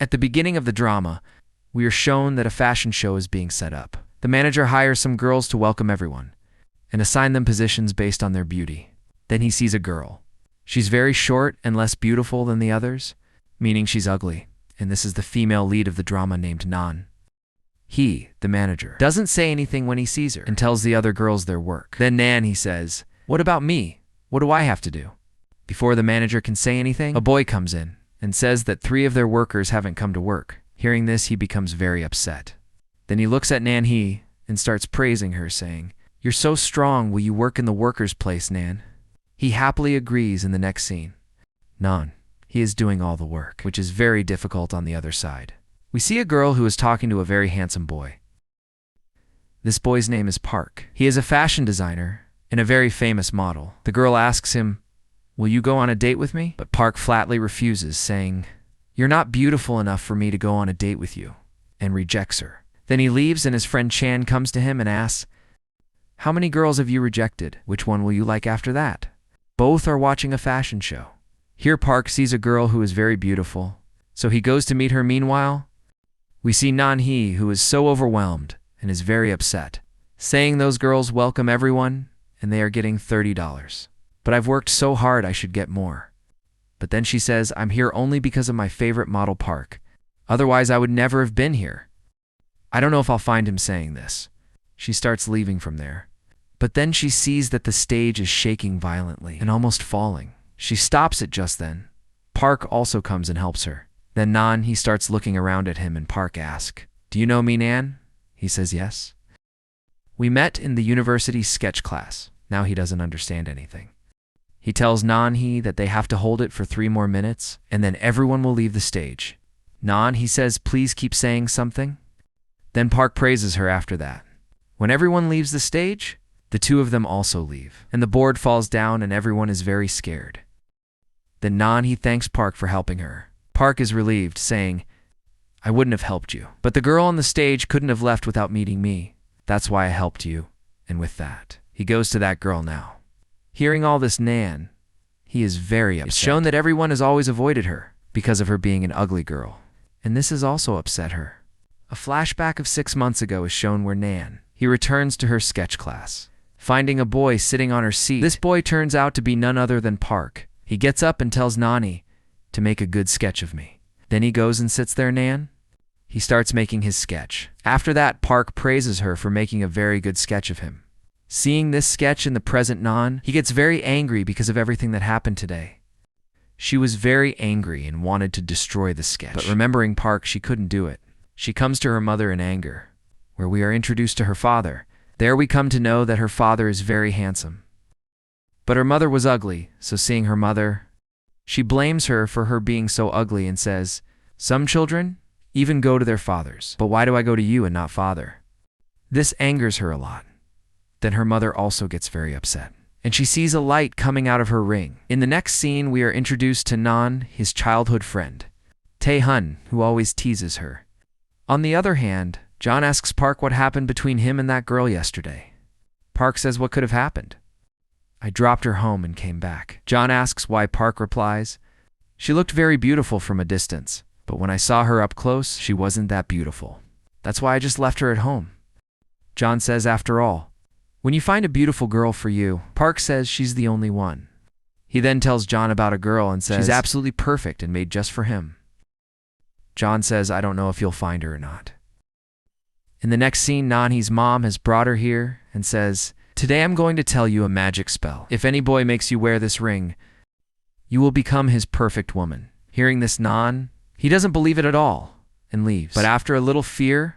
At the beginning of the drama, we are shown that a fashion show is being set up. The manager hires some girls to welcome everyone and assign them positions based on their beauty. Then he sees a girl. She's very short and less beautiful than the others, meaning she's ugly, and this is the female lead of the drama named Nan. He, the manager, doesn't say anything when he sees her and tells the other girls their work. Then Nan, he says, "What about me? What do I have to do?" Before the manager can say anything, a boy comes in and says that 3 of their workers haven't come to work. Hearing this, he becomes very upset. Then he looks at Nan and starts praising her, saying, "You're so strong, will you work in the workers' place, Nan?" He happily agrees in the next scene. Nan, he is doing all the work, which is very difficult on the other side. We see a girl who is talking to a very handsome boy. This boy's name is Park. He is a fashion designer and a very famous model. The girl asks him, "Will you go on a date with me?" But Park flatly refuses, saying, "You're not beautiful enough for me to go on a date with you," and rejects her. Then he leaves and his friend Chan comes to him and asks, "How many girls have you rejected? Which one will you like after that?" Both are watching a fashion show. Here Park sees a girl who is very beautiful, so he goes to meet her. Meanwhile, we see Nan-hee, who is so overwhelmed and is very upset, saying those girls welcome everyone and they are getting $30. But I've worked so hard, I should get more. But then she says, "I'm here only because of my favorite model Park. Otherwise, I would never have been here. I don't know if I'll find him," saying this. She starts leaving from there. But then she sees that the stage is shaking violently and almost falling. She stops it just then. Park also comes and helps her. Then Nan, he starts looking around at him and Park asks, "Do you know me, Nan?" He says yes. We met in the university sketch class. Now he doesn't understand anything. He tells Nan-hee that they have to hold it for 3 more minutes and then everyone will leave the stage. Nan, he says, "Please keep saying something." Then Park praises her after that. When everyone leaves the stage, the 2 of them also leave, and the board falls down and everyone is very scared. Then Nan, he thanks Park for helping her. Park is relieved, saying, "I wouldn't have helped you. But the girl on the stage couldn't have left without meeting me. That's why I helped you." And with that, he goes to that girl now. Hearing all this, Nan, he is very upset. It's shown that everyone has always avoided her because of her being an ugly girl, and this has also upset her. A flashback of 6 months ago is shown where Nan, he returns to her sketch class, finding a boy sitting on her seat. This boy turns out to be none other than Park. He gets up and tells Nani to make a good sketch of me. Then he goes and sits there, Nan. He starts making his sketch. After that, Park praises her for making a very good sketch of him. Seeing this sketch in the present Nan, he gets very angry because of everything that happened today. She was very angry and wanted to destroy the sketch. But remembering Park, she couldn't do it. She comes to her mother in anger, where we are introduced to her father. There we come to know that her father is very handsome. But her mother was ugly, so seeing her mother, she blames her for her being so ugly and says, "Some children even go to their fathers, but why do I go to you and not father?" This angers her a lot. Then her mother also gets very upset, and she sees a light coming out of her ring. In the next scene, we are introduced to Nan, his childhood friend, Tae-hun, who always teases her. On the other hand, John asks Park what happened between him and that girl yesterday. Park says what could have happened. "I dropped her home and came back." John asks why. Park replies, "She looked very beautiful from a distance, but when I saw her up close, she wasn't that beautiful. That's why I just left her at home." John says, "After all, when you find a beautiful girl for you," Park says she's the only one. He then tells John about a girl and says she's absolutely perfect and made just for him. John says, "I don't know if you'll find her or not." In the next scene, Nani's mom has brought her here and says, "Today I'm going to tell you a magic spell. If any boy makes you wear this ring, you will become his perfect woman." Hearing this, Nan, he doesn't believe it at all and leaves. But after a little fear,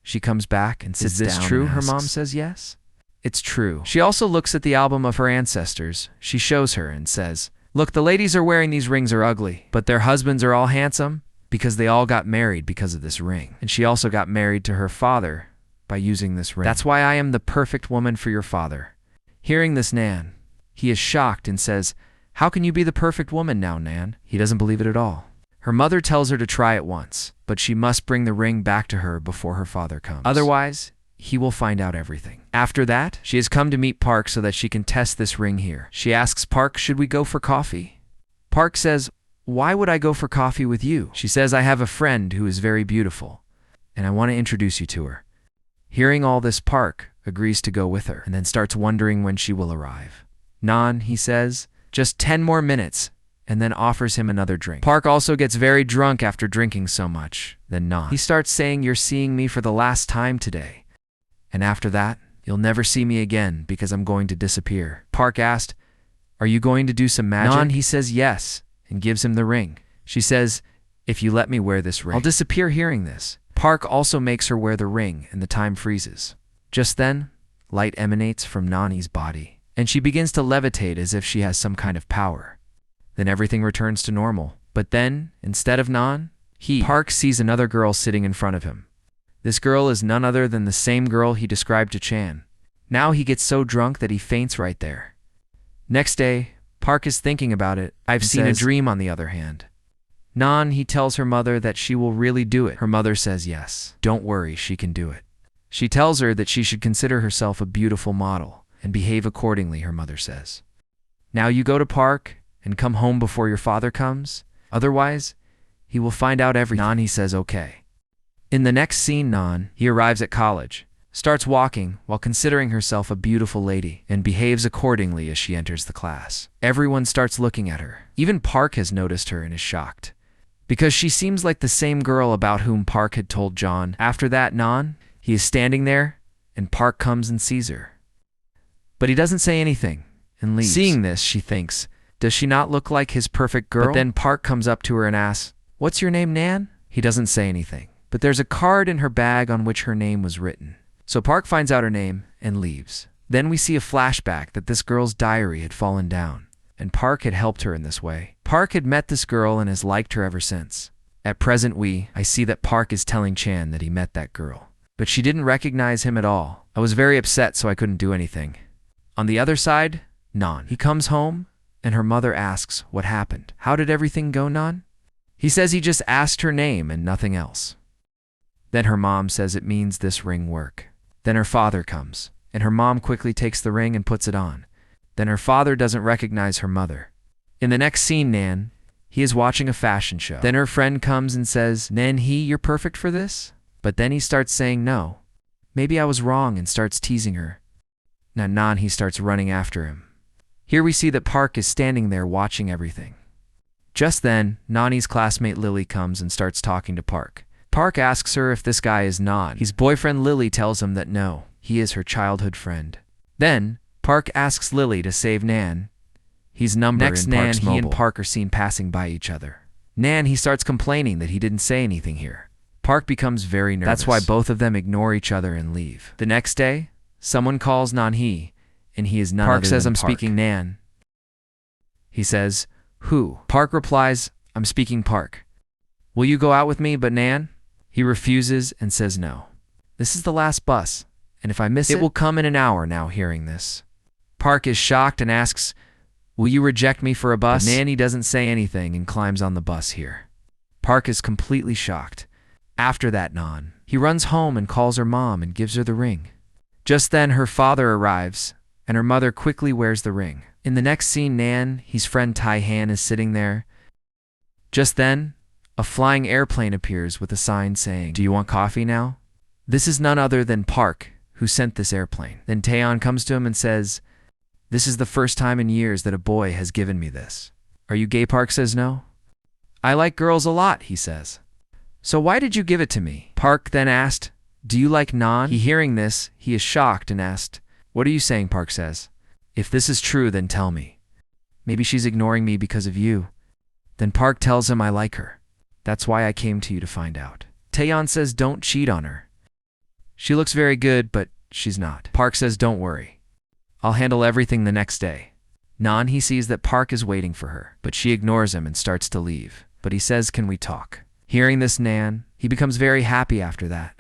she comes back and sits down. "Is this true?" Her mom says yes. It's true. She also looks at the album of her ancestors. She shows her and says, "Look, the ladies are wearing these rings are ugly, but their husbands are all handsome because they all got married because of this ring. And she also got married to her father by using this ring. That's why I am the perfect woman for your father." Hearing this, Nan, he is shocked and says, "How can you be the perfect woman now, Nan?" He doesn't believe it at all. Her mother tells her to try it once, but she must bring the ring back to her before her father comes. Otherwise, he will find out everything. After that, she has come to meet Park so that she can test this ring here. She asks Park, "Should we go for coffee?" Park says, why would I go for coffee with you? She says, I have a friend who is very beautiful, and I want to introduce you to her. Hearing all this, Park agrees to go with her and then starts wondering when she will arrive. Nan, he says, just 10 more minutes, and then offers him another drink. Park also gets very drunk after drinking so much. Then Nan, he starts saying, you're seeing me for the last time today. And after that, you'll never see me again because I'm going to disappear. Park asked, are you going to do some magic? Nan, he says yes, and gives him the ring. She says, if you let me wear this ring, I'll disappear. Hearing this, Park also makes her wear the ring and the time freezes. Just then, light emanates from Nani's body, and she begins to levitate as if she has some kind of power. Then everything returns to normal. But then, instead of Nan, Park sees another girl sitting in front of him. This girl is none other than the same girl he described to Chan. Now he gets so drunk that he faints right there. Next day, Park is thinking about it. I've seen a dream on the other hand. Nan, he tells her mother that she will really do it. Her mother says yes. Don't worry, she can do it. She tells her that she should consider herself a beautiful model and behave accordingly, her mother says. Now you go to Park and come home before your father comes. Otherwise, he will find out everything. Nan, he says okay. In the next scene, Nan, he arrives at college, starts walking while considering herself a beautiful lady, and behaves accordingly as she enters the class. Everyone starts looking at her. Even Park has noticed her and is shocked, because she seems like the same girl about whom Park had told John. After that, Nan, he is standing there, and Park comes and sees her. But he doesn't say anything and leaves. Seeing this, she thinks, does she not look like his perfect girl? But then Park comes up to her and asks, what's your name, Nan? He doesn't say anything, but there's a card in her bag on which her name was written. So Park finds out her name and leaves. Then we see a flashback that this girl's diary had fallen down, and Park had helped her in this way. Park had met this girl and has liked her ever since. At present, I see that Park is telling Chan that he met that girl, but she didn't recognize him at all. I was very upset, so I couldn't do anything. On the other side, Nan. He comes home, and her mother asks what happened. How did everything go, Nan? He says he just asked her name and nothing else. Then her mom says it means this ring work. Then her father comes, and her mom quickly takes the ring and puts it on. Then her father doesn't recognize her mother. In the next scene, Nan, he is watching a fashion show. Then her friend comes and says, Nan, you're perfect for this? But then he starts saying no. Maybe I was wrong, and starts teasing her. Now Nan, he starts running after him. Here we see that Park is standing there watching everything. Just then, Nani's classmate Lily comes and starts talking to Park. Park asks her if this guy is Nan. His boyfriend Lily tells him that no, he is her childhood friend. Then, Park asks Lily to save Nan. He's number in Park's mobile. He and Park are seen passing by each other. Nan, he starts complaining that he didn't say anything here. Park becomes very nervous. That's why both of them ignore each other and leave. The next day, someone calls Nan, and he is none other than Park. Says, I'm speaking Nan. He says, who? Park replies, I'm speaking Park. Will you go out with me, but Nan? He refuses and says no. This is the last bus, and if I miss it will come in an hour. Now hearing this, Park is shocked and asks, will you reject me for a bus? But Nan, he doesn't say anything and climbs on the bus here. Park is completely shocked. After that, Nan, he runs home and calls her mom and gives her the ring. Just then her father arrives, and her mother quickly wears the ring. In the next scene, Nan, his friend Tai Han is sitting there. Just then, a flying airplane appears with a sign saying, do you want coffee now? This is none other than Park, who sent this airplane. Then Taeyeon comes to him and says, this is the first time in years that a boy has given me this. Are you gay? Park says no. I like girls a lot, he says. So why did you give it to me? Park then asked, do you like Nan? Hearing this, he is shocked and asked, what are you saying? Park says, if this is true, then tell me. Maybe she's ignoring me because of you. Then Park tells him, I like her. That's why I came to you to find out. Taeyeon says, don't cheat on her. She looks very good, but she's not. Park says, don't worry. I'll handle everything the next day. Nan, he sees that Park is waiting for her, but she ignores him and starts to leave. But he says, can we talk? Hearing this, Nan, he becomes very happy after that.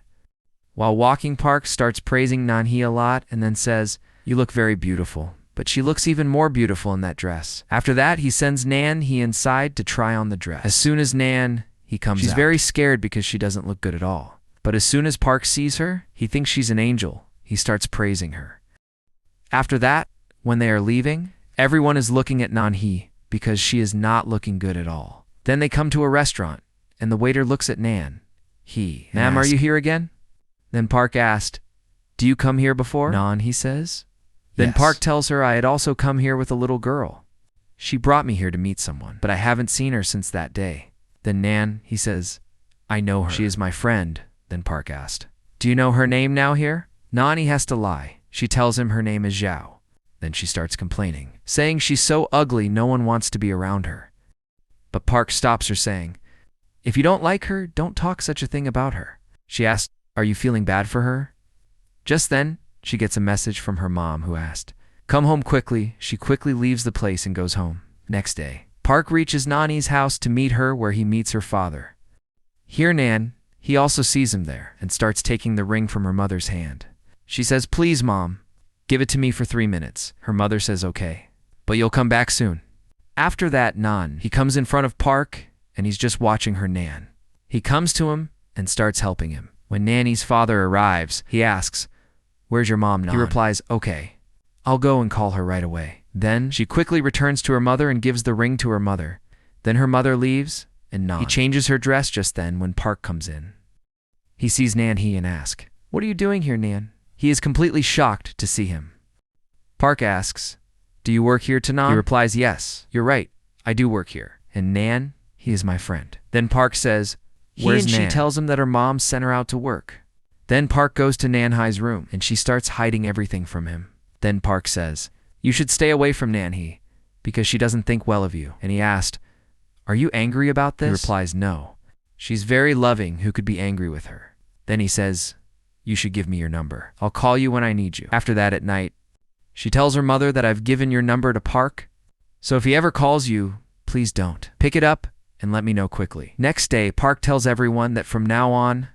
While walking, Park starts praising Nan-hee a lot and then says, you look very beautiful, but she looks even more beautiful in that dress. After that, he sends Nan-hee inside to try on the dress. As soon as he comes out, she's very scared because she doesn't look good at all. But as soon as Park sees her, he thinks she's an angel. He starts praising her. After that, when they are leaving, everyone is looking at Nan-hee because she is not looking good at all. Then they come to a restaurant, and the waiter looks at Nan. Ma'am, are you here again? Then Park asked, do you come here before? Nan, he says. Then Yes. Park tells her I had also come here with a little girl. She brought me here to meet someone, but I haven't seen her since that day. Then Nan, he says, I know her. She is my friend. Then Park asked, do you know her name now here? Nan, he has to lie. She tells him her name is Zhao. Then she starts complaining, saying she's so ugly no one wants to be around her. But Park stops her saying, if you don't like her, don't talk such a thing about her. She asks, are you feeling bad for her? Just then, she gets a message from her mom who asked, come home quickly. She quickly leaves the place and goes home. Next day, Park reaches Nani's house to meet her where he meets her father. Here Nan, he also sees him there and starts taking the ring from her mother's hand. She says, please mom, give it to me for 3 minutes. Her mother says okay, but you'll come back soon. After that, Nan, he comes in front of Park and he's just watching her Nan. He comes to him and starts helping him. When Nanny's father arrives, he asks, where's your mom, Nan? He replies, okay, I'll go and call her right away. Then she quickly returns to her mother and gives the ring to her mother. Then her mother leaves and Nan. He changes her dress just then when Park comes in. He sees Nan and asks, what are you doing here, Nan? He is completely shocked to see him. Park asks, do you work here, Nan? He replies, yes, you're right, I do work here. And Nan, he is my friend. Then Park says, where's Nan? She tells him that her mom sent her out to work. Then Park goes to Nanhai's room and she starts hiding everything from him. Then Park says, you should stay away from Nanhee because she doesn't think well of you. And he asked, are you angry about this? He replies, no. She's very loving. Who could be angry with her? Then he says, you should give me your number. I'll call you when I need you. After that at night, she tells her mother that I've given your number to Park. So if he ever calls you, please don't. Pick it up and let me know quickly. Next day, Park tells everyone that from now on,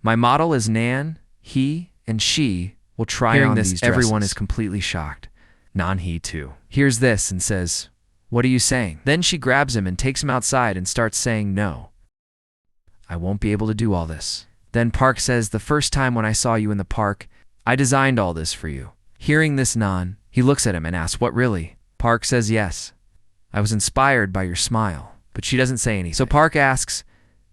my model is Nan, he, and she will try on these dresses. Everyone is completely shocked. Nan-hee too hears this and says, what are you saying? Then she grabs him and takes him outside and starts saying, no, I won't be able to do all this. Then Park says, the first time when I saw you in the park, I designed all this for you. Hearing this, Nan, he looks at him and asks, what really? Park says, yes, I was inspired by your smile. But she doesn't say anything. So Park asks,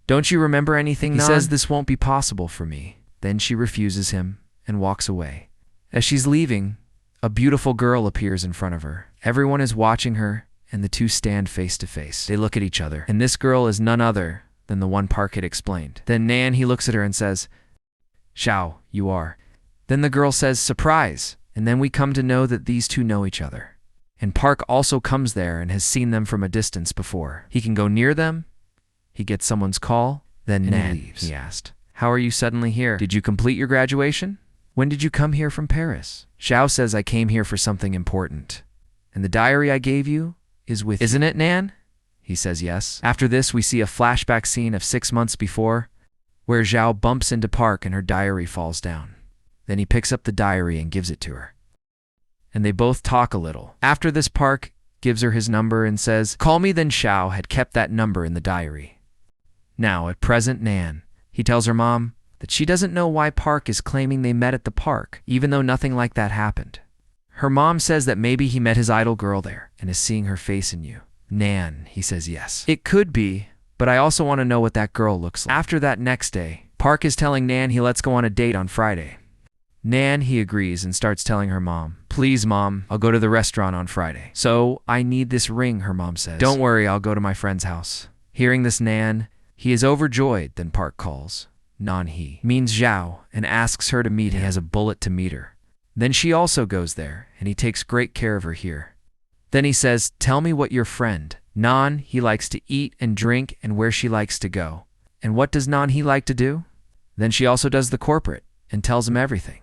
don't you remember anything, Nan? He says, this won't be possible for me. Then she refuses him and walks away. As she's leaving, a beautiful girl appears in front of her. Everyone is watching her, and the two stand face to face. They look at each other, and this girl is none other than the one Park had explained. Then Nan, he looks at her and says, Xiao, you are. Then the girl says, surprise, and then we come to know that these two know each other. And Park also comes there and has seen them from a distance before. He can go near them, he gets someone's call, then Nan, he leaves. He asked, how are you suddenly here? Did you complete your graduation? When did you come here from Paris? Xiao says, I came here for something important. And the diary I gave you is with you. Isn't it, Nan? He says yes. After this, we see a flashback scene of 6 months before, where Xiao bumps into Park and her diary falls down. Then he picks up the diary and gives it to her. And they both talk a little. After this, Park gives her his number and says, call me. Then Xiao had kept that number in the diary. Now, at present, Nan, he tells her mom that she doesn't know why Park is claiming they met at the park, even though nothing like that happened. Her mom says that maybe he met his idol girl there and is seeing her face in you. Nan, he says yes. It could be, but I also want to know what that girl looks like. After that next day, Park is telling Nan he lets go on a date on Friday. Nan, he agrees and starts telling her mom, please mom, I'll go to the restaurant on Friday. So, I need this ring, her mom says. Don't worry, I'll go to my friend's house. Hearing this, Nan, he is overjoyed. Then Park calls Nan-hee, means Xiao, and asks her to meet him. He has a bullet to meet her. Then she also goes there, and he takes great care of her here. Then he says, tell me what your friend, Nan, he likes to eat and drink and where she likes to go. And what does Nan he like to do? Then she also does the corporate and tells him everything.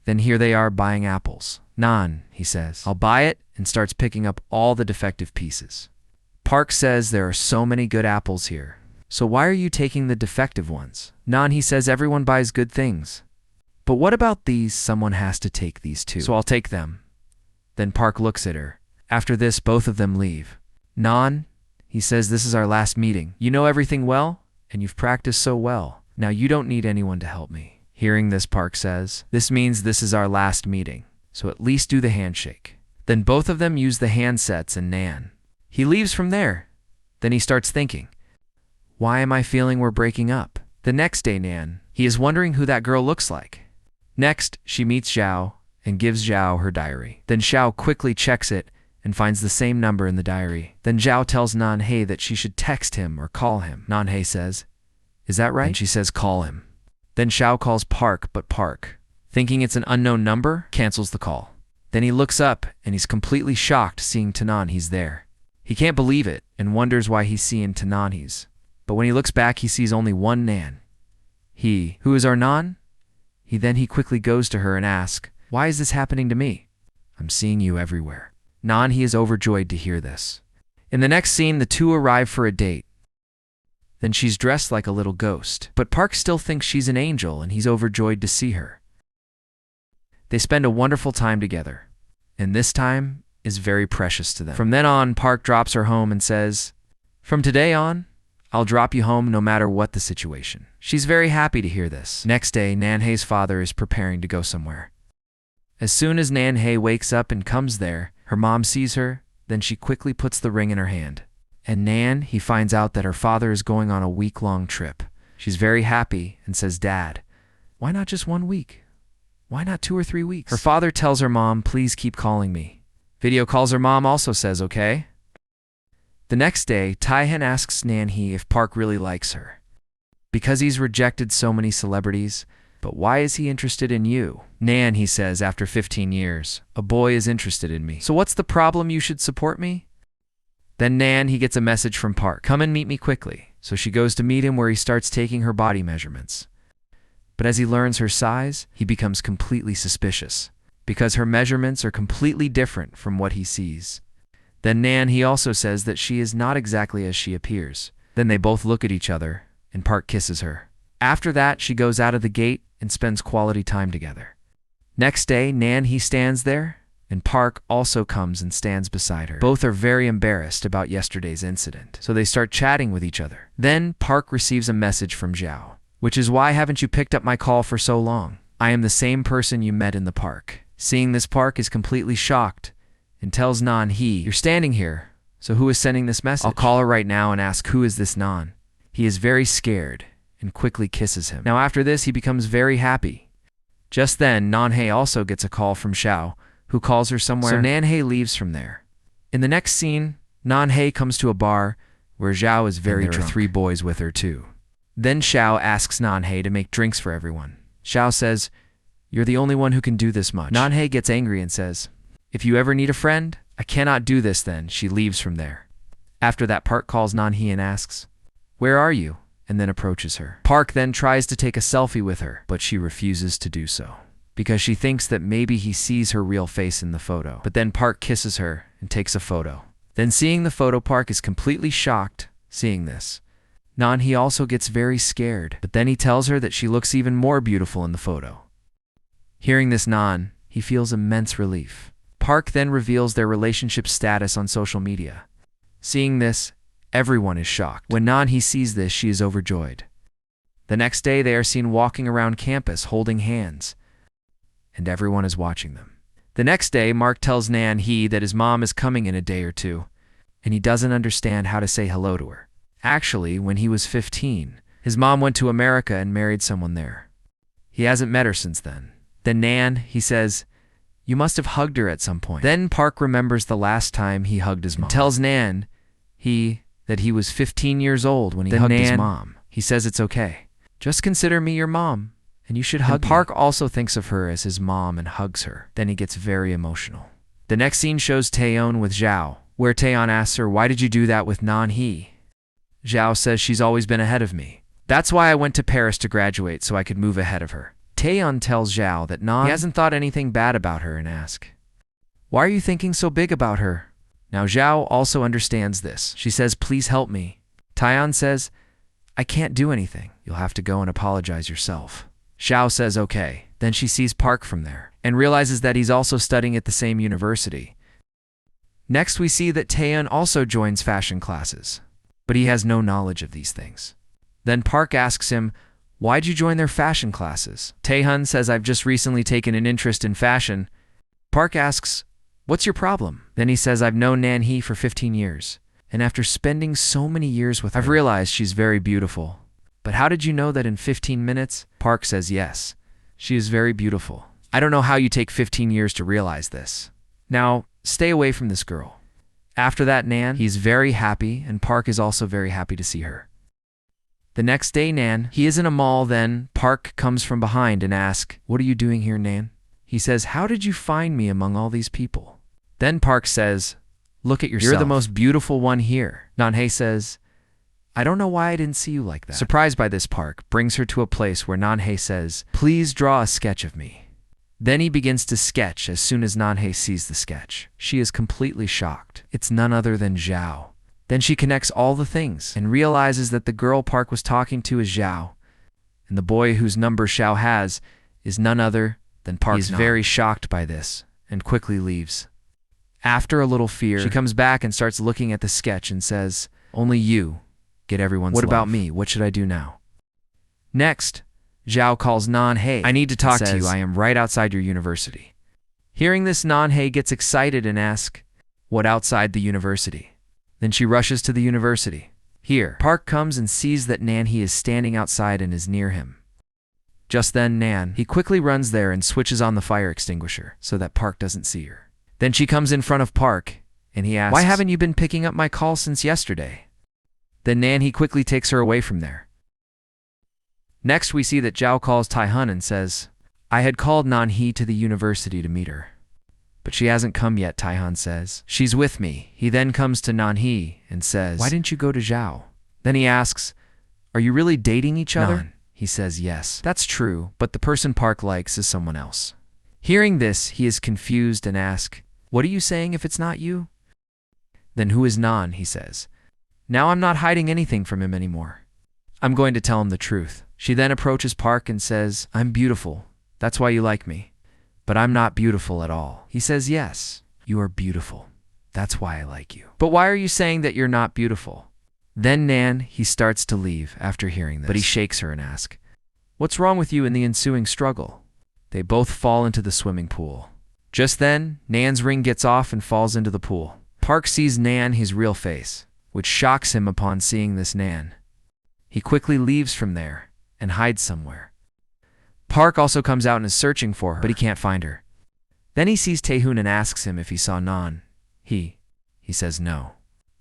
Then here they are buying apples. Nan, he says, I'll buy it, and starts picking up all the defective pieces. Park says there are so many good apples here. So why are you taking the defective ones? Nan, he says everyone buys good things. But what about these? Someone has to take these too. So I'll take them. Then Park looks at her. After this, both of them leave. Nan, he says, this is our last meeting. You know everything well, and you've practiced so well. Now you don't need anyone to help me. Hearing this, Park says, this means this is our last meeting. So at least do the handshake. Then both of them use the handsets and Nan. He leaves from there. Then he starts thinking, why am I feeling we're breaking up? The next day, he is wondering who that girl looks like. Next, she meets Zhao and gives Zhao her diary. Then Zhao quickly checks it and finds the same number in the diary. Then Zhao tells Nanhei that she should text him or call him. Nanhei says, is that right? And she says, call him. Then Zhao calls Park, but Park, thinking it's an unknown number, cancels the call. Then he looks up and he's completely shocked seeing Tananhi's there. He can't believe it and wonders why he's seeing Tananhi's. But when he looks back, he sees only one Nan. Who is our Nan? He quickly goes to her and asks, why is this happening to me? I'm seeing you everywhere. Nanhei is overjoyed to hear this. In the next scene, the two arrive for a date. Then she's dressed like a little ghost, but Park still thinks she's an angel and he's overjoyed to see her. They spend a wonderful time together, and this time is very precious to them. From then on, Park drops her home and says, from today on, I'll drop you home no matter what the situation. She's very happy to hear this. Next day, Nanhei's father is preparing to go somewhere. As soon as Nanhei wakes up and comes there, her mom sees her, then she quickly puts the ring in her hand. And he finds out that her father is going on a week-long trip. She's very happy and says, Dad, why not just 1 week? Why not 2 or 3 weeks? Her father tells her mom, please keep calling me. Video calls her mom also says, okay. The next day, Taihan asks Nanhei if Park really likes her. Because he's rejected so many celebrities, but why is he interested in you? He says, after 15 years, a boy is interested in me. So what's the problem? You should support me? Then he gets a message from Park. Come and meet me quickly. So she goes to meet him where he starts taking her body measurements. But as he learns her size, he becomes completely suspicious because her measurements are completely different from what he sees. Then he also says that she is not exactly as she appears. Then they both look at each other and Park kisses her. After that, she goes out of the gate and spends quality time together. Next day, he stands there and Park also comes and stands beside her. Both are very embarrassed about yesterday's incident, so they start chatting with each other. Then Park receives a message from Zhao, which is, why haven't you picked up my call for so long? I am the same person you met in the park. Seeing this, Park is completely shocked and tells Nanhei, you're standing here, so who is sending this message? I'll call her right now and ask, who is this Nan? He is very scared and quickly kisses him. Now after this, he becomes very happy. Just then, Nanhei also gets a call from Zhao, who calls her somewhere, so Nanhei leaves from there. In the next scene, Nanhei comes to a bar where Zhao is very drunk. There are 3 boys with her too. Then Zhao asks Nanhei to make drinks for everyone. Zhao says, you're the only one who can do this much. Nanhei gets angry and says, if you ever need a friend, I cannot do this. Then she leaves from there. After that, Park calls Nanhei and asks, where are you? And then approaches her. Park then tries to take a selfie with her, but she refuses to do so because she thinks that maybe he sees her real face in the photo. But then Park kisses her and takes a photo. Then seeing the photo, Park is completely shocked seeing this. Nanhei also gets very scared, but then he tells her that she looks even more beautiful in the photo. Hearing this, he feels immense relief. Park then reveals their relationship status on social media. Seeing this, everyone is shocked. When Nanhei sees this, she is overjoyed. The next day, they are seen walking around campus holding hands, and everyone is watching them. The next day, Mark tells Nanhei that his mom is coming in a day or two, and he doesn't understand how to say hello to her. Actually, when he was 15, his mom went to America and married someone there. He hasn't met her since then. Then he says, you must have hugged her at some point. Then Park remembers the last time he hugged his mom. And tells that he was 15 years old when he hugged his mom. He says it's okay. Just consider me your mom, and you should hug me. Park also thinks of her as his mom and hugs her. Then he gets very emotional. The next scene shows Taeyeon with Zhao, where Taeyeon asks her, why did you do that with Nanhei? Zhao says she's always been ahead of me. That's why I went to Paris to graduate, so I could move ahead of her. Taeyeon tells Zhao that he hasn't thought anything bad about her and asks, why are you thinking so big about her? Now Zhao also understands this. She says, please help me. Taeyeon says, I can't do anything. You'll have to go and apologize yourself. Zhao says okay. Then she sees Park from there and realizes that he's also studying at the same university. Next, we see that Taeyeon also joins fashion classes, but he has no knowledge of these things. Then Park asks him, why'd you join their fashion classes? Taeyeon says, I've just recently taken an interest in fashion. Park asks, what's your problem? Then he says, I've known Nanhei for 15 years. And after spending so many years with her, I've realized she's very beautiful. But how did you know that in 15 minutes? Park says yes. She is very beautiful. I don't know how you take 15 years to realize this. Now, stay away from this girl. After that, he's very happy, and Park is also very happy to see her. The next day, he is in a mall. Then Park comes from behind and asks, "What are you doing here, Nan?" He says, "How did you find me among all these people?" Then Park says, "Look at yourself. You're the most beautiful one here." Nanhee says, "I don't know why I didn't see you like that." Surprised by this, Park brings her to a place where Nanhee says, "Please draw a sketch of me." Then he begins to sketch. As soon as Nanhee sees the sketch, she is completely shocked. It's none other than Zhao. Then she connects all the things and realizes that the girl Park was talking to is Zhao, and the boy whose number Zhao has is none other than Park. He is very shocked by this and quickly leaves. After a little fear, she comes back and starts looking at the sketch and says, "Only you get everyone's love. What about me? What should I do now?" Next, Zhao calls Nanhee. "I need to talk to you. I am right outside your university." Hearing this, Nanhee gets excited and asks, "What outside the university?" Then she rushes to the university. Here, Park comes and sees that Nanhee is standing outside and is near him. Just then, he quickly runs there and switches on the fire extinguisher so that Park doesn't see her. Then she comes in front of Park, and he asks, "Why haven't you been picking up my call since yesterday?" Then Nanhee quickly takes her away from there. Next, we see that Zhao calls Taehyun and says, "I had called Nanhee to the university to meet her, but she hasn't come yet," Taehyun says. "She's with me." He then comes to Nanhee and says, "Why didn't you go to Zhao?" Then he asks, "Are you really dating each other?" He says, "Yes, that's true, but the person Park likes is someone else." Hearing this, he is confused and asks, "What are you saying if it's not you?" Then who is Nan? He says. "Now I'm not hiding anything from him anymore. I'm going to tell him the truth." She then approaches Park and says, "I'm beautiful. That's why you like me. But I'm not beautiful at all." He says, "Yes, you are beautiful. That's why I like you. But why are you saying that you're not beautiful?" Then he starts to leave after hearing this. But he shakes her and asks, "What's wrong with you?" In the ensuing struggle, they both fall into the swimming pool. Just then, Nan's ring gets off and falls into the pool. Park sees his real face, which shocks him upon seeing this Nan. He quickly leaves from there and hides somewhere. Park also comes out and is searching for her, but he can't find her. Then he sees Taehyun and asks him if he saw Nan. He says no.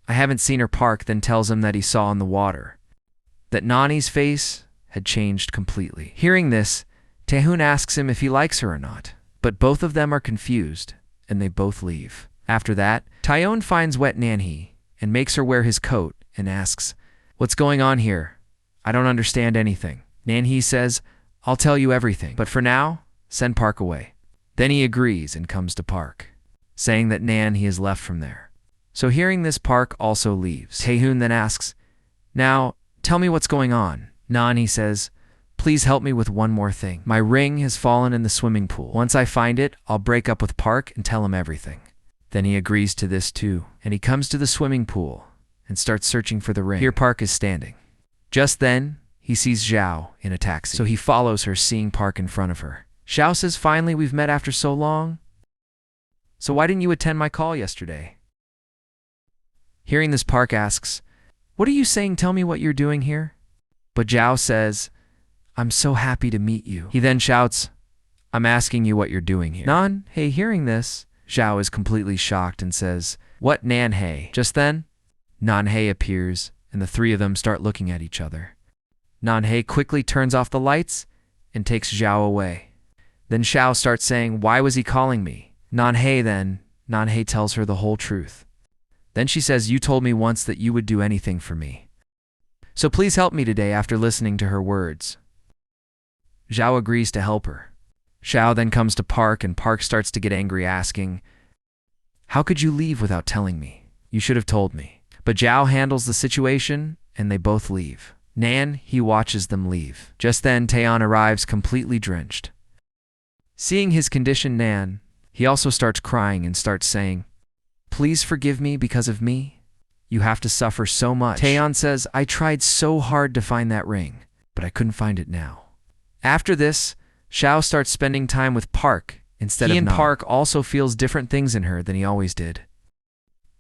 "I haven't seen her." Park then tells him that he saw in the water that Nani's face had changed completely. Hearing this, Taehyun asks him if he likes her or not, but both of them are confused and they both leave. After that, Taehyun finds wet Nanhee and makes her wear his coat and asks, "What's going on here? I don't understand anything." Nanhee says, "I'll tell you everything, but for now, send Park away." Then he agrees and comes to Park, saying that Nanhee has left from there. So hearing this, Park also leaves. Taehyun then asks, "Now, tell me what's going on." Nanhee says, "Please help me with one more thing. My ring has fallen in the swimming pool. Once I find it, I'll break up with Park and tell him everything." Then he agrees to this too, and he comes to the swimming pool and starts searching for the ring. Here Park is standing. Just then, he sees Zhao in a taxi, so he follows her, seeing Park in front of her. Zhao says, "Finally, we've met after so long. So why didn't you attend my call yesterday?" Hearing this, Park asks, "What are you saying? Tell me what you're doing here." But Zhao says, "I'm so happy to meet you." He then shouts, "I'm asking you what you're doing here." Nanhee hearing this, Zhao is completely shocked and says, "What, Nanhee?" Just then, Nanhee appears, and the three of them start looking at each other. Nanhee quickly turns off the lights and takes Zhao away. Then Zhao starts saying, "Why was he calling me?" Nanhee tells her the whole truth. Then she says, "You told me once that you would do anything for me. So please help me today." After listening to her words, Zhao agrees to help her. Zhao then comes to Park, and Park starts to get angry, asking, "How could you leave without telling me? You should have told me." But Zhao handles the situation, and they both leave. He watches them leave. Just then, Taehyun arrives completely drenched. Seeing his condition, he also starts crying and starts saying, "Please forgive me because of me. You have to suffer so much." Taehyun says, "I tried so hard to find that ring, but I couldn't find it now." After this, Zhao starts spending time with Park instead of Nan. He and Park also feels different things in her than he always did.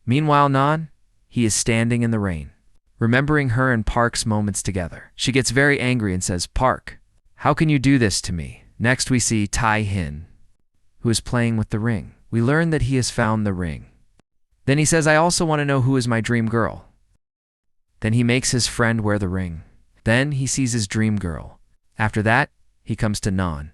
Meanwhile, Nan, he is standing in the rain, remembering her and Park's moments together. She gets very angry and says, "Park, how can you do this to me?" Next we see Tae-hin, who is playing with the ring. We learn that he has found the ring. Then he says, "I also want to know who is my dream girl." Then he makes his friend wear the ring. Then he sees his dream girl. After that, he comes to Nan.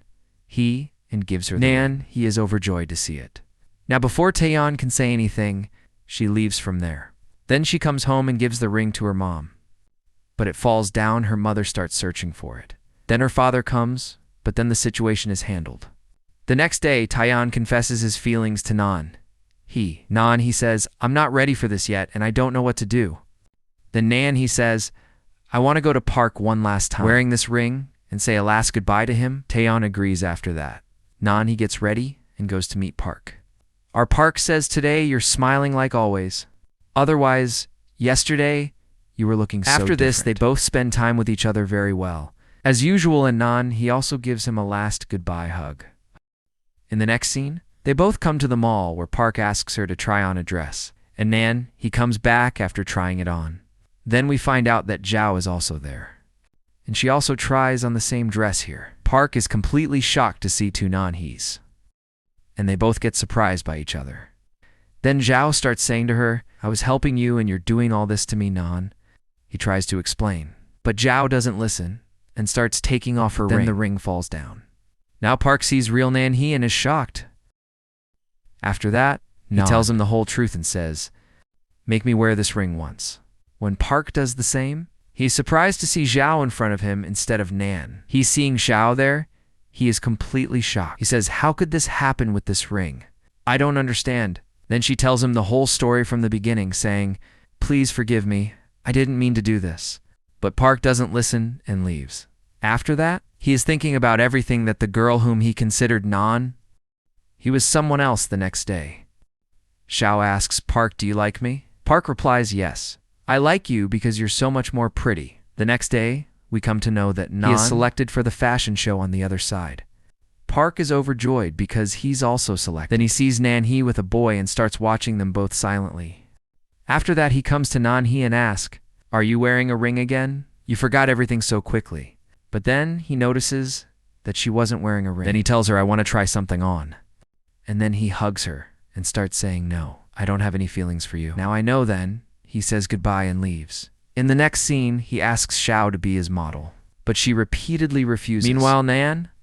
And gives her the ring. He is overjoyed to see it. Now before Taeyeon can say anything, she leaves from there. Then she comes home and gives the ring to her mom. But it falls down, her mother starts searching for it. Then her father comes, but then the situation is handled. The next day, Taeyeon confesses his feelings to Nan. He says, "I'm not ready for this yet, and I don't know what to do." Then he says, "I want to go to Park one last time, wearing this ring, and say a last goodbye to him." Taeyeon agrees after that. He gets ready and goes to meet Park. Our Park says, "Today you're smiling like always. Otherwise, yesterday, you were looking so different." After this, they both spend time with each other very well. As usual, and he also gives him a last goodbye hug. In the next scene, they both come to the mall where Park asks her to try on a dress, and he comes back after trying it on. Then we find out that Zhao is also there, and she also tries on the same dress here. Park is completely shocked to see two Nanhees, and they both get surprised by each other. Then Zhao starts saying to her, "I was helping you and you're doing all this to me, Nan." He tries to explain, but Zhao doesn't listen and starts taking off her ring. Then the ring falls down. Now Park sees real Nanhee and is shocked. After that, he tells him the whole truth and says, "Make me wear this ring once." When Park does the same, he's surprised to see Zhao in front of him instead of Nan. He's seeing Zhao there. He is completely shocked. He says, "How could this happen with this ring? I don't understand." Then she tells him the whole story from the beginning, saying, "Please forgive me. I didn't mean to do this." But Park doesn't listen and leaves. After that, he is thinking about everything that the girl whom he considered Nan, he was someone else the next day. Zhao asks, "Park, do you like me?" Park replies, "Yes. I like you because you're so much more pretty." The next day, we come to know that Nan is selected for the fashion show on the other side. Park is overjoyed because he's also selected. Then he sees Nanhee with a boy and starts watching them both silently. After that, he comes to Nanhee and asks, "Are you wearing a ring again? You forgot everything so quickly." But then he notices that she wasn't wearing a ring. Then he tells her, "I want to try something on." And then he hugs her and starts saying, "No, I don't have any feelings for you." "Now I know then." He says goodbye and leaves. In the next scene, he asks Zhao to be his model, but she repeatedly refuses. Meanwhile,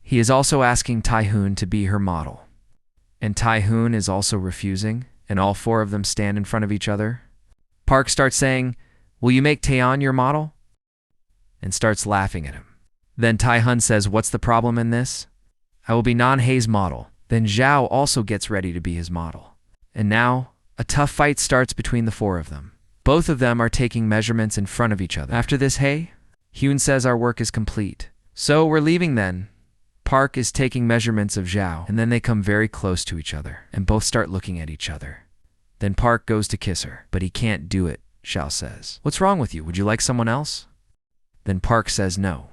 he is also asking Tae-hoon to be her model. And Tae-hoon is also refusing, and all four of them stand in front of each other. Park starts saying, "Will you make Taeyeon your model?" and starts laughing at him. Then Tae-hoon says, "What's the problem in this? I will be Nanhee's model." Then Zhao also gets ready to be his model. And now, a tough fight starts between the four of them. Both of them are taking measurements in front of each other. After this, Hyun says our work is complete. "So we're leaving then." Park is taking measurements of Zhao, and then they come very close to each other, and both start looking at each other. Then Park goes to kiss her, but he can't do it, Zhao says. "What's wrong with you? Would you like someone else?" Then Park says, "No.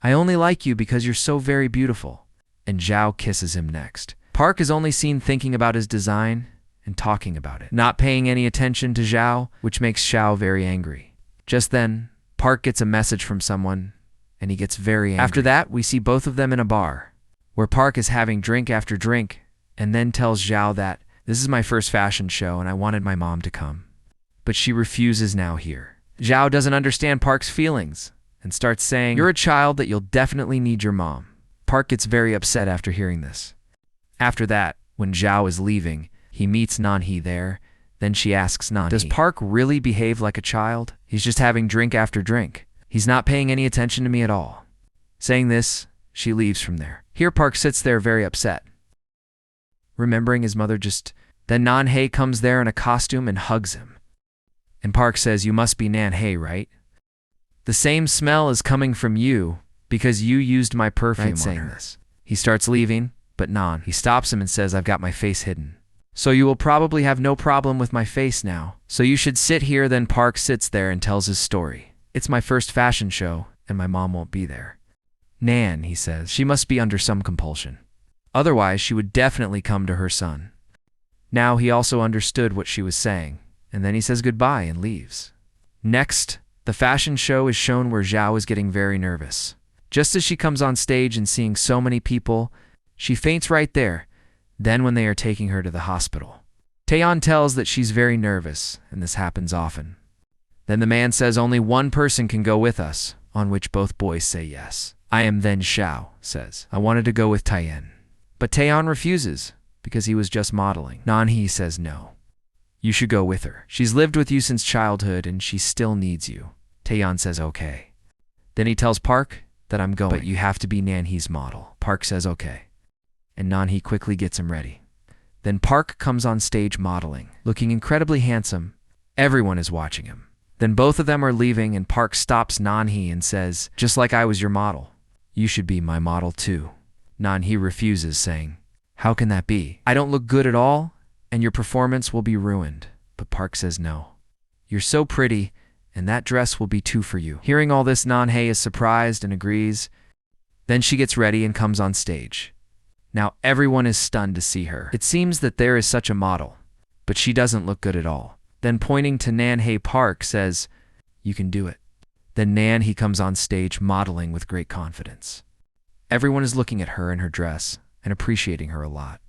I only like you because you're so very beautiful." And Zhao kisses him next. Park is only seen thinking about his design and talking about it, not paying any attention to Zhao, which makes Zhao very angry. Just then, Park gets a message from someone, and he gets very angry. After that, we see both of them in a bar, where Park is having drink after drink, and then tells Zhao that, "This is my first fashion show, and I wanted my mom to come." But she refuses now here. Zhao doesn't understand Park's feelings, and starts saying, "You're a child that you'll definitely need your mom." Park gets very upset after hearing this. After that, when Zhao is leaving, he meets Nanhee there. Then she asks Nanhee, "Does Park really behave like a child? He's just having drink after drink. He's not paying any attention to me at all." Saying this, she leaves from there. Here Park sits there very upset, remembering his mother just... Then Nanhee comes there in a costume and hugs him. And Park says, "You must be Nanhee, right? The same smell is coming from you because you used my perfume on her." This. He starts leaving, but he stops him and says, "I've got my face hidden. So you will probably have no problem with my face now. So you should sit here." Then Park sits there and tells his story. "It's my first fashion show, and my mom won't be there. He says, "she must be under some compulsion. Otherwise, she would definitely come to her son." Now he also understood what she was saying, and then he says goodbye and leaves. Next, the fashion show is shown where Zhao is getting very nervous. Just as she comes on stage and seeing so many people, she faints right there, then when they are taking her to the hospital. Taeyeon tells that she's very nervous, and this happens often. Then the man says only one person can go with us, on which both boys say yes. I am. Then Xiao says, I wanted to go with Taeyeon. But Taeyeon refuses, because he was just modeling. Nanhee says no. You should go with her. She's lived with you since childhood and she still needs you. Taeyeon says okay. Then he tells Park that I'm going, but you have to be Nanhee's model. Park says okay. And Nanhee quickly gets him ready. Then Park comes on stage modeling, looking incredibly handsome. Everyone is watching him. Then both of them are leaving and Park stops Nanhee and says, just like I was your model, you should be my model too. Nanhee refuses, saying, how can that be? I don't look good at all, and your performance will be ruined. But Park says no. You're so pretty, and that dress will be too for you. Hearing all this, Nanhee is surprised and agrees. Then she gets ready and comes on stage. Now everyone is stunned to see her. It seems that there is such a model, but she doesn't look good at all. Then pointing to Nanhee, Park says, you can do it. Then Nanhee comes on stage modeling with great confidence. Everyone is looking at her and her dress and appreciating her a lot.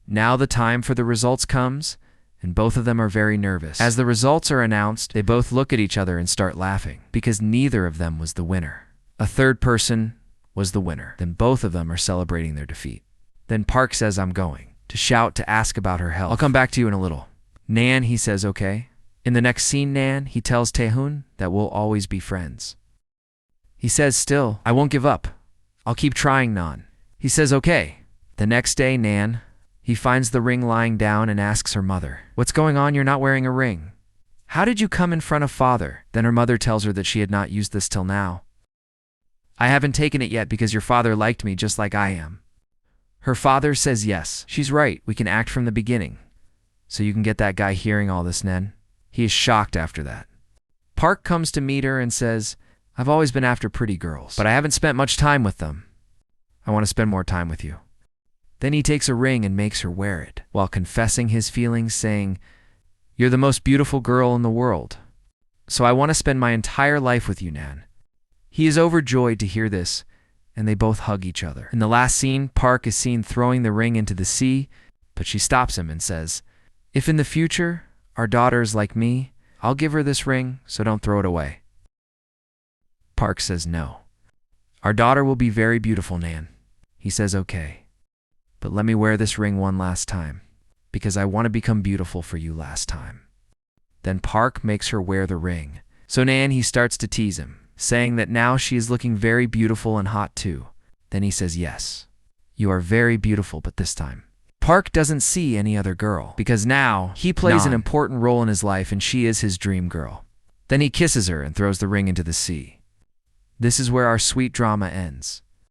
Now the time for the results comes, and both of them are very nervous. As the results are announced, they both look at each other and start laughing, because neither of them was the winner. A third person was the winner. Then both of them are celebrating their defeat. Then Park says, I'm going to shout to ask about her health. I'll come back to you in a little. Nan, he says, okay. In the next scene, Nan, he tells Taehoon that we'll always be friends. He says, still, I won't give up. I'll keep trying, Nan. He says, okay. The next day, Nan, he finds the ring lying down and asks her mother, what's going on? You're not wearing a ring. How did you come in front of father? Then her mother tells her that she had not used this till now. I haven't taken it yet because your father liked me just like I am. Her father says yes. She's right. We can act from the beginning. So you can get that guy hearing all this, Nen. He is shocked after that. Park comes to meet her and says, I've always been after pretty girls, but I haven't spent much time with them. I want to spend more time with you. Then he takes a ring and makes her wear it, while confessing his feelings, saying, you're the most beautiful girl in the world. So I want to spend my entire life with you, Nan. He is overjoyed to hear this, and they both hug each other. In the last scene, Park is seen throwing the ring into the sea, but she stops him and says, if in the future our daughter is like me, I'll give her this ring, so don't throw it away. Park says no. Our daughter will be very beautiful, Nan. He says okay. But let me wear this ring one last time, because I want to become beautiful for you last time. Then Park makes her wear the ring. So Nan, he starts to tease him, saying that now she is looking very beautiful and hot too. Then he says yes. You are very beautiful, but this time Park doesn't see any other girl, because now he plays an important role in his life and she is his dream girl. Then he kisses her and throws the ring into the sea. This is where our sweet drama ends.